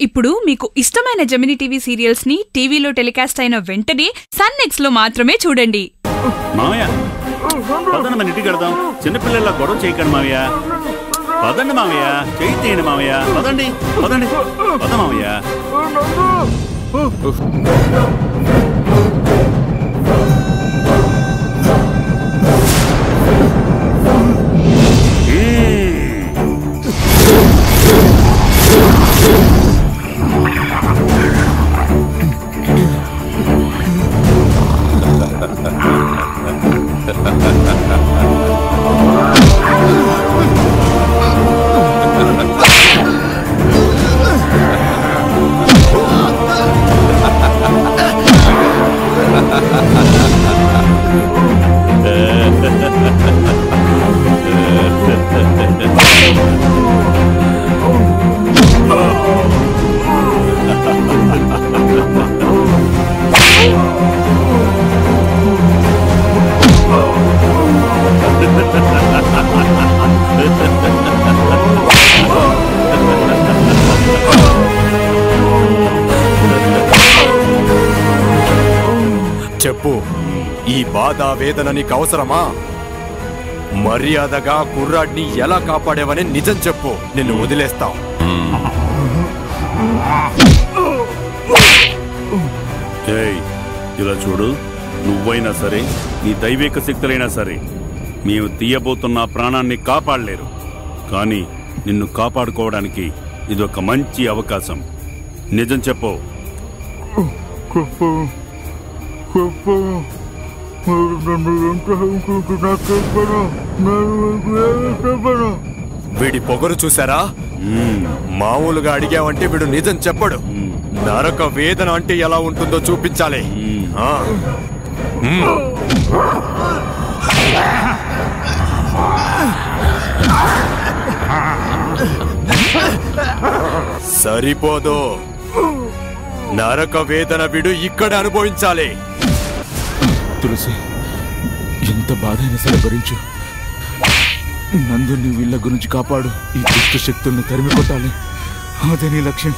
ఇప్పుడు మీకు ఇష్టమైన జెమినీ టీవీ సీరియల్స్ ని టీవీలో టెలికాస్ట్ అయిన వెంటనే సన్ నెక్స్ట్ లో మాత్రమే చూడండి. మావయ్య పదండి మన ఇంటికి వెళ్దాం. చిన్నపిల్లల గొడవ చేయకండి మావయ్య. పదండి మావయ్య, చేయి తీయండి మావయ్య. పదండి పదండి పద మావయ్య. చెప్పు, ఈ బాధ వేదన నీకు అవసరమా? మర్యాదగా కుర్రాడిని ఎలా కాపాడేవని నిజం చెప్పు, నిన్ను వదిలేస్తాం. ఇలా చూడు, నువ్వైనా సరే నీ దైవిక శక్తులైనా సరే మేము తీయబోతున్న ప్రాణాన్ని కాపాడలేరు. కానీ నిన్ను కాపాడుకోవడానికి ఇదొక మంచి అవకాశం. నిజం చెప్పు. వీడి పొగరు చూసారా? మామూలుగా అడిగావంటే వీడు నిజం చెప్పడు. నరక వేదన అంటే ఎలా ఉంటుందో చూపించాలి. సరిపోదు, నరక వేదన వీడు ఇక్కడ అనుభవించాలి. తులసి, ఎంత బాధైనా సరే భరించు. నందుని వీళ్ళ గురించి కాపాడు. ఈ దుష్ట శక్తుల్ని తరిమి కొట్టాలి. అదే నీ లక్ష్యం.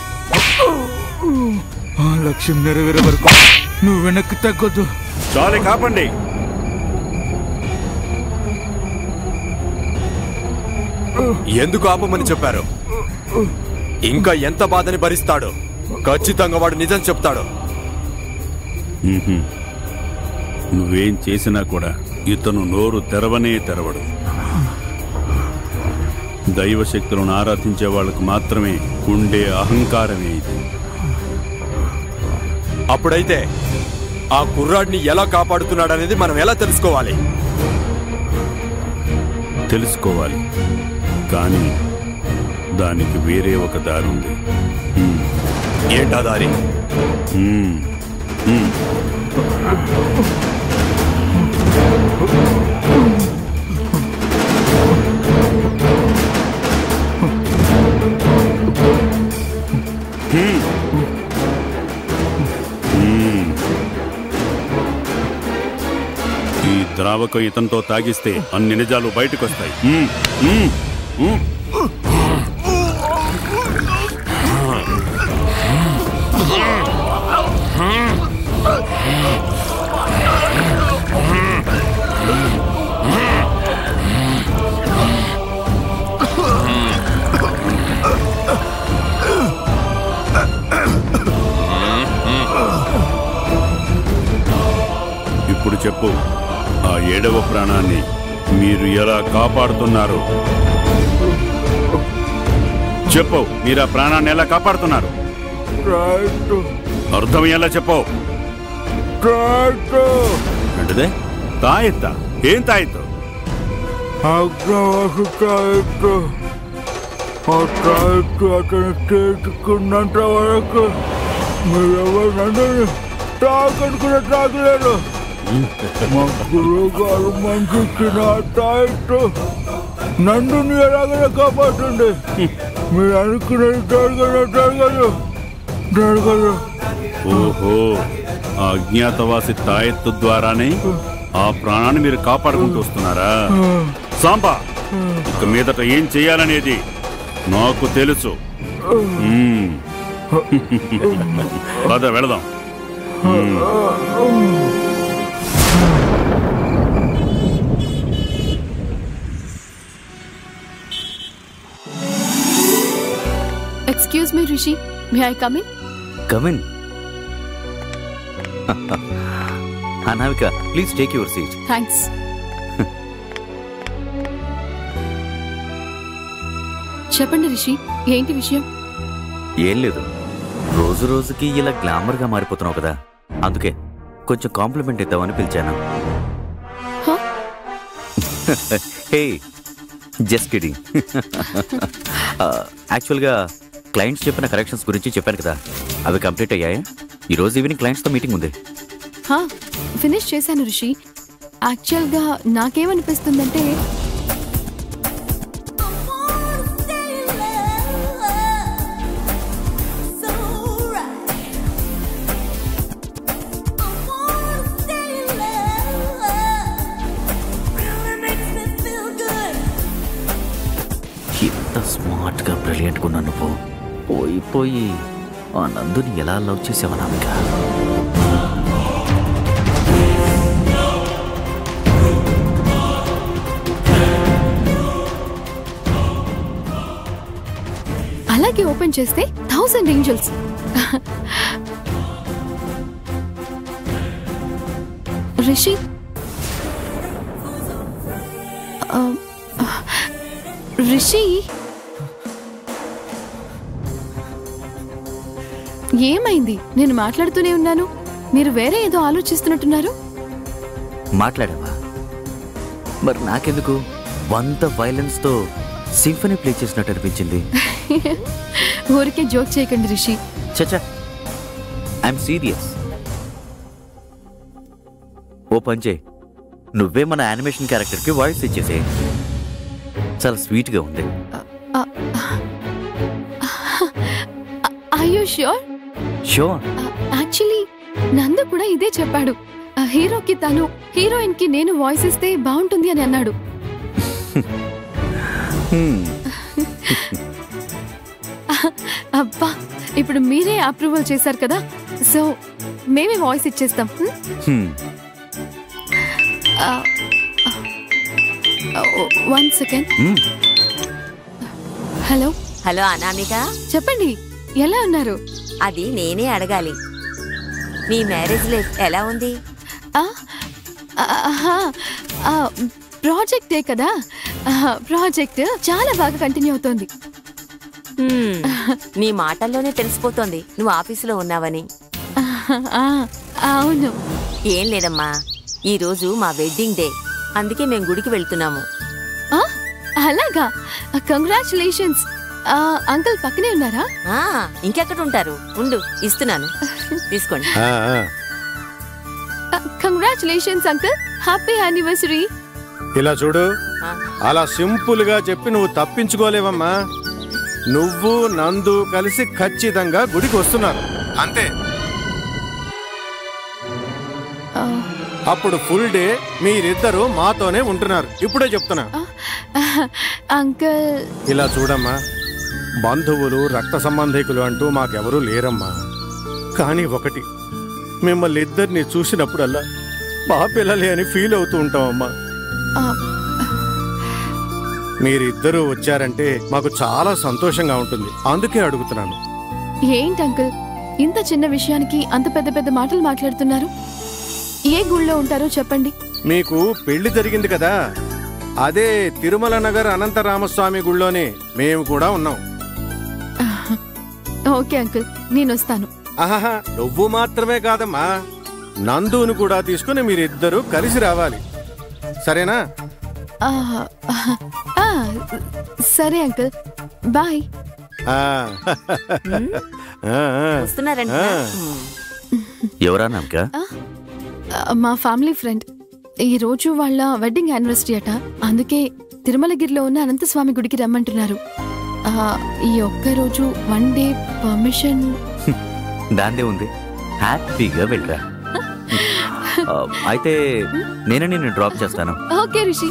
ఆ లక్ష్యం నెరవేరే వరకు నువ్వు వెనక్కి తగ్గొద్దు. చాలే, కాపండి. ఎందుకు ఆపమని చెప్పారు? ఇంకా ఎంత బాధని భరిస్తాడు? ఖచ్చితంగా వాడు నిజం చెప్తాడు. నువ్వేం చేసినా కూడా ఇతను నోరు తెరవనే తెరవడు. దైవశక్తులను ఆరాధించే వాళ్లకు మాత్రమే ఉండే అహంకారమే ఇది. అప్పుడైతే ఆ కుర్రాడిని ఎలా కాపాడుతున్నాడనేది మనం ఎలా తెలుసుకోవాలి? తెలుసుకోవాలి, కానీ దానికి వేరే ఒక దారి ఉంది. ఏంటా దారి? ఈ ద్రావకం ఇతనితో తాగిస్తే అన్ని నిజాలు బయటకు వస్తాయి. ఇప్పుడు చెప్పు, ఆ 7వ ప్రాణాన్ని మీరు ఎలా కాపాడుతున్నారు? చెప్పు, మీరు ఆ ప్రాణాన్ని ఎలా కాపాడుతున్నారు? అర్థమయ్యేలా చెప్పు. అంటే తాయెత్తా? ఏం తాయెత్తు? అతను చేసుకున్నంత వరకు మీరెవరు తాకట్టు కూడా తాగలేరు. మా గురువు గారు మంచిచ్చిన తాయెత్తు నందుని ఎలాగైనా కాపాడుతుంది. మీరు అనుకున్నది జరగదు. ఓహో, ఆ అజ్ఞాతవాసి తాయెత్తు ద్వారానే ఆ ప్రాణాన్ని మీరు కాపాడుకుంటూ వస్తున్నారా? సాంబా, ఇక మీదట ఏం చేయాలనేది నాకు తెలుసు. పద వెళదాం. Excuse me, Rishi. May I come in? Come in. Anamika, please take your seat. Thanks. చెప్పండి రిషి, ఏంటి విషయం? ఏం లేదు, రోజు రోజుకి ఇలా గ్లామర్గా మారిపోతున్నావు కదా, అందుకే కొంచెం కాంప్లిమెంట్ ఇద్దామని పిలిచాను. హే, జస్ట్ కిడింగ్. యాక్చువల్గా క్లయింట్స్ చెప్పిన కరెక్షన్స్ గురించి చెప్పాను కదా, అవి కంప్లీట్ అయ్యాయి. ఈరోజు ఈవినింగ్ క్లయింట్స్తో మీటింగ్ ఉంది. ఫినిష్ చేశాను రిషి. యాక్చువల్గా నాకేమనిపిస్తుందంటే ఎంత స్మార్ట్గా బ్రిలియంట్గా ఉన్నాను నువ్వు. పోయి ఆ నందుని ఎలా లవ్ చేసావా నామిక? అలాగే ఓపెన్ చేస్తే 1000 ఏంజల్స్. రిషి, రిషి ఏమైంది? నేను మాట్లాడుతూనే ఉన్నాను, మీరు వేరే ఏదో ఆలోచిస్తున్నట్టున్నారు. మాట్లాడావా? మరి నాకెందుకు 100 వైలెన్స్తో సింఫనీ ప్లే చేసినట్టు అనిపించింది. ఊరికే జోక్ చేయకండి రిషి. చచ్చా, ఐఎమ్ సీరియస్. ఓ పంచే, నువ్వే మన యానిమేషన్ క్యారెక్టర్కి వాయిస్ ఇచ్చేసే. చాలా స్వీట్గా ఉంది. Are you sure? Sure. Actually Nandu కూడా ఇదే చెప్పాడు. హీరోకి తను, హీరోయిన్ కి నేను వాయిస్ ఇస్తే బాగుంటుంది అని అన్నాడు. అబ్బా, ఇప్పుడు మీరే అప్రూవల్ చేశారు కదా, సో మేమే వాయిస్ ఇచ్చేస్తాం. 1 సెకండ్. హలో హలో అనామిక, చెప్పండి, ఎలా ఉన్నారు? అది నేనే అడగాలి. నీ మ్యారేజ్ లైఫ్ ఎలా ఉంది? ప్రాజెక్టే కదా, ప్రాజెక్ట్ చాలా బాగా కంటిన్యూ అవుతోంది. నీ మాటల్లోనే తెలిసిపోతోంది నువ్వు ఆఫీసులో ఉన్నావని. అవును. ఏం లేదమ్మా, ఈ రోజు మా వెడ్డింగ్ డే, అందుకే మేము గుడికి వెళ్తున్నాము. అలాగా, కంగ్రాచులేషన్స్. అంకుల్ పక్కనే ఉన్నారా? ఇంకెక్కడ ఉంటారు, ఉండు ఇస్తున్నాను, తీసుకోండి. Congratulations uncle, happy anniversary. ఇలా చూడు, అలా సింపుల్ గా చెప్పి నువ్వు తప్పించుకోలేవమ్మా. నువ్వు నందు కలిసి ఖచ్చితంగా గుడికి వస్తున్నారు, అంతే. అప్పుడు ఫుల్ డే మీరిద్దరూ మాతోనే ఉంటున్నారు. ఇప్పుడే చెప్తున్నా. అంకుల్, ఇలా చూడమ్మా, బంధువులు రక్త సంబంధికులు అంటూ మాకెవరూ లేరమ్మా. కానీ ఒకటి, మిమ్మల్ని ఇద్దరిని చూసినప్పుడల్లా మా పిల్లలే అని ఫీల్ అవుతూ ఉంటామమ్మా. మీరిద్దరూ వచ్చారంటే మాకు చాలా సంతోషంగా ఉంటుంది, అందుకే అడుగుతున్నాను. ఏంటి అంకుల్, ఇంత చిన్న విషయానికి అంత పెద్ద పెద్ద మాటలు మాట్లాడుతున్నారు? ఏ గుళ్ళో ఉంటారో చెప్పండి. మీకు పెళ్లి జరిగింది కదా, అదే తిరుమల నగర్ అనంతరామస్వామి గుళ్ళోనే మేము కూడా ఉన్నాం. ఓకే అంకుల్, నేను వస్తాను. ఆహా, నువ్వు మాత్రమే కాదమ్మా, నందును కూడా తీసుకుని మీరిద్దరూ కలిసి రావాలి, సరేనా? సరే అంకుల్, బాయ్. వస్తున్నారంట. ఎవరా నామిక? మా ఫ్యామిలీ ఫ్రెండ్. ఈ రోజు వాళ్ళ వెడ్డింగ్ యానివర్సరీ అట, అందుకే తిరుమలగిరిలో ఉన్న అనంతస్వామి గుడికి రమ్మంటున్నారు. ఈ ఒక్కరోజు 1 డే పర్మిషన్. దాందే ఉంది, హ్యాపీగా వెళ్ళరా. అయితే నేనే నిన్ను డ్రాప్ చేస్తాను. ఓకే రిషి.